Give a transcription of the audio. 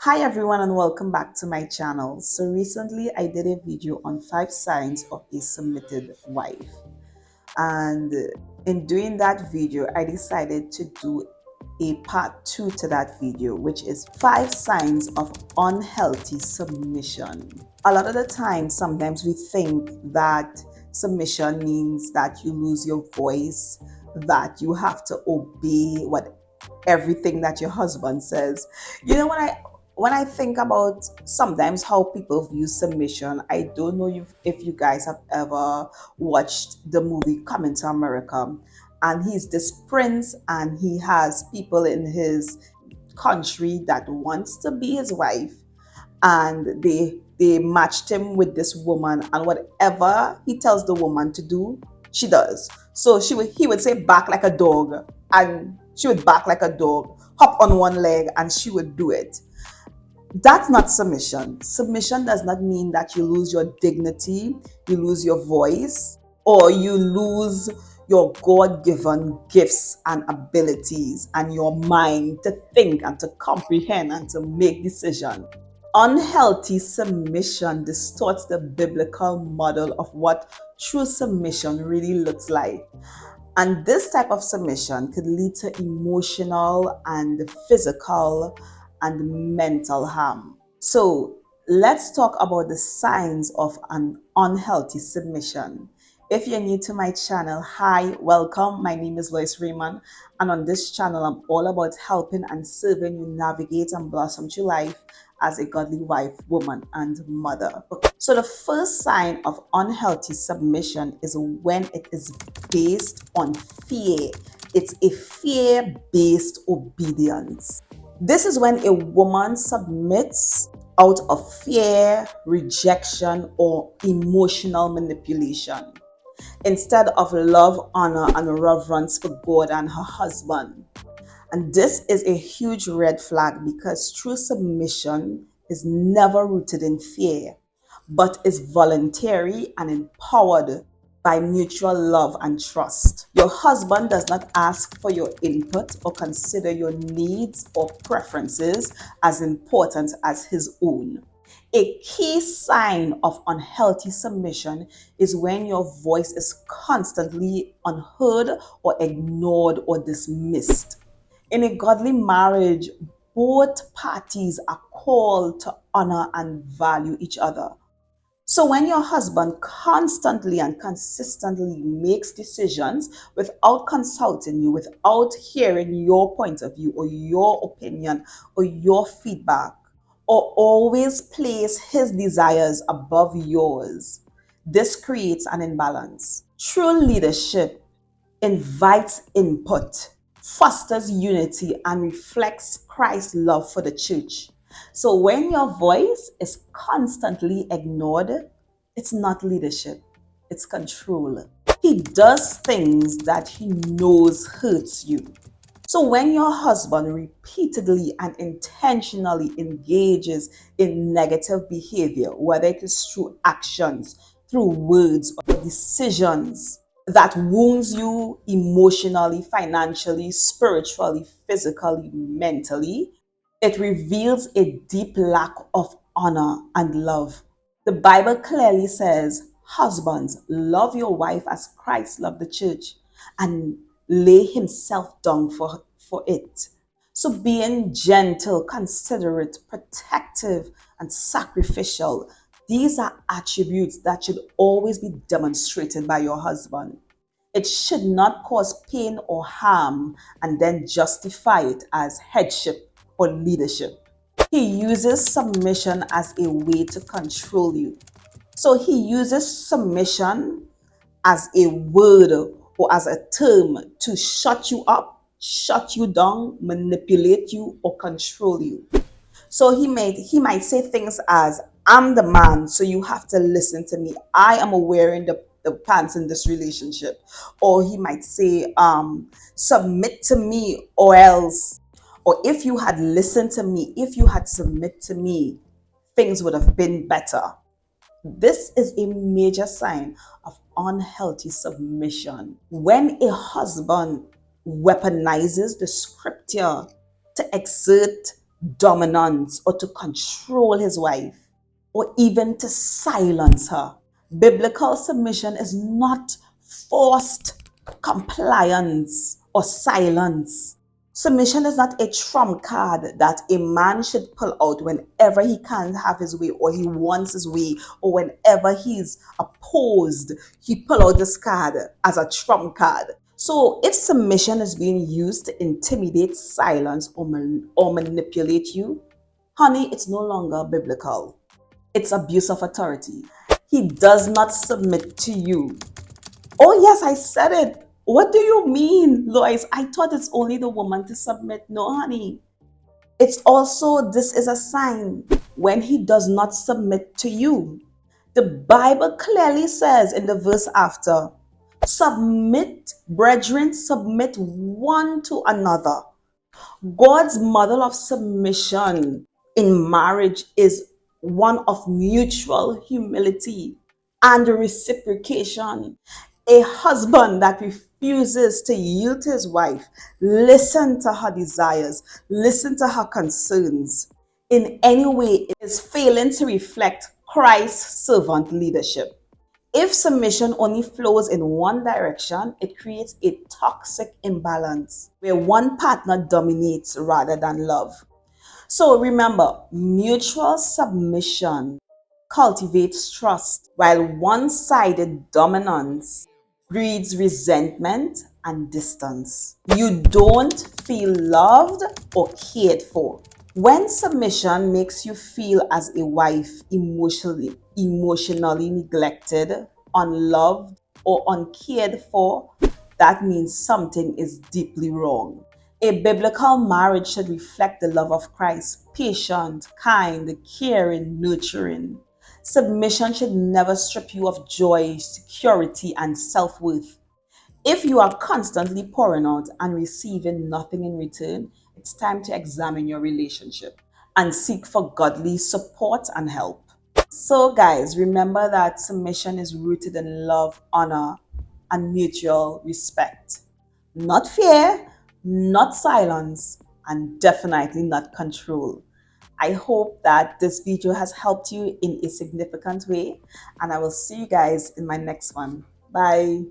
Hi everyone and welcome back to my channel. So recently I did a video on 5 signs of a submitted wife, and in doing that video I decided to do a part 2 to that video, which is 5 signs of unhealthy submission. A lot of the time, sometimes we think that submission means that you lose your voice, that you have to obey what everything that your husband says. When I think about sometimes how people view submission, I don't know if you guys have ever watched the movie Coming to America. And he's this prince, and he has people in his country that wants to be his wife, and they matched him with this woman, and whatever he tells the woman to do, she does. So he would say bark like a dog, and she would bark like a dog, hop on one leg, and she would do it. That's not submission. Submission does not mean that you lose your dignity, you lose your voice, or you lose your God-given gifts and abilities and your mind to think and to comprehend and to make decisions. Unhealthy submission distorts the biblical model of what true submission really looks like. And this type of submission could lead to emotional and physical and mental harm. So let's talk about the signs of an unhealthy submission. If you're new to my channel, hi, welcome. My name is Lois Raymond, and on this channel, I'm all about helping and serving you navigate and blossom through life as a godly wife, woman, and mother. So the first sign of unhealthy submission is when it is based on fear. It's a fear-based obedience. This is when a woman submits out of fear, rejection, or emotional manipulation, instead of love, honor, and reverence for God and her husband. And this is a huge red flag, because true submission is never rooted in fear, but is voluntary and empowered by mutual love and trust. Your husband does not ask for your input or consider your needs or preferences as important as his own. A key sign of unhealthy submission is when your voice is constantly unheard or ignored or dismissed. In a godly marriage, both parties are called to honor and value each other. So when your husband constantly and consistently makes decisions without consulting you, without hearing your point of view or your opinion or your feedback, or always place his desires above yours, this creates an imbalance. True leadership invites input, fosters unity, and reflects Christ's love for the church. So when your voice is constantly ignored, it's not leadership, it's control. He does things that he knows hurts you. So when your husband repeatedly and intentionally engages in negative behavior, whether it is through actions, through words, or decisions that wounds you emotionally, financially, spiritually, physically, mentally, it reveals a deep lack of honor and love. The Bible clearly says, husbands, love your wife as Christ loved the church and lay himself down for it. So being gentle, considerate, protective, and sacrificial, these are attributes that should always be demonstrated by your husband. It should not cause pain or harm and then justify it as headship or leadership. He uses submission as a way to control you. So he uses submission as a word or as a term to shut you up, shut you down, manipulate you, or control you. So he might say things as, I'm the man, so you have to listen to me. I am wearing the pants in this relationship. Or he might say, submit to me or else. Or if you had listened to me, if you had submit to me, things would have been better. This is a major sign of unhealthy submission. When a husband weaponizes the scripture to exert dominance or to control his wife or even to silence her. Biblical submission is not forced compliance or silence. Submission is not a trump card that a man should pull out whenever he can't have his way or he wants his way or whenever he's opposed. He pull out this card as a trump card. So if submission is being used to intimidate, silence, or manipulate you, honey, it's no longer biblical. It's abuse of authority. He does not submit to you. Oh, yes, I said it. What do you mean, Lois? I thought it's only the woman to submit. No, honey. It's also, this is a sign when he does not submit to you. The Bible clearly says in the verse after, submit, brethren, submit one to another. God's model of submission in marriage is one of mutual humility and reciprocation. A husband that refuses to yield to his wife, listen to her desires, listen to her concerns, in any way is failing to reflect Christ's servant leadership. If submission only flows in one direction, it creates a toxic imbalance where one partner dominates rather than love. So remember, mutual submission cultivates trust, while one sided dominance breeds resentment and distance. You don't feel loved or cared for. When submission makes you feel as a wife emotionally neglected, unloved, or uncared for, that means something is deeply wrong. A biblical marriage should reflect the love of Christ, patient, kind, caring, nurturing. Submission should never strip you of joy, security, and self worth. If you are constantly pouring out and receiving nothing in return, it's time to examine your relationship and seek for godly support and help. So, guys, remember that submission is rooted in love, honor, and mutual respect. Not fear, not silence, and definitely not control. I hope that this video has helped you in a significant way, and I will see you guys in my next one. Bye.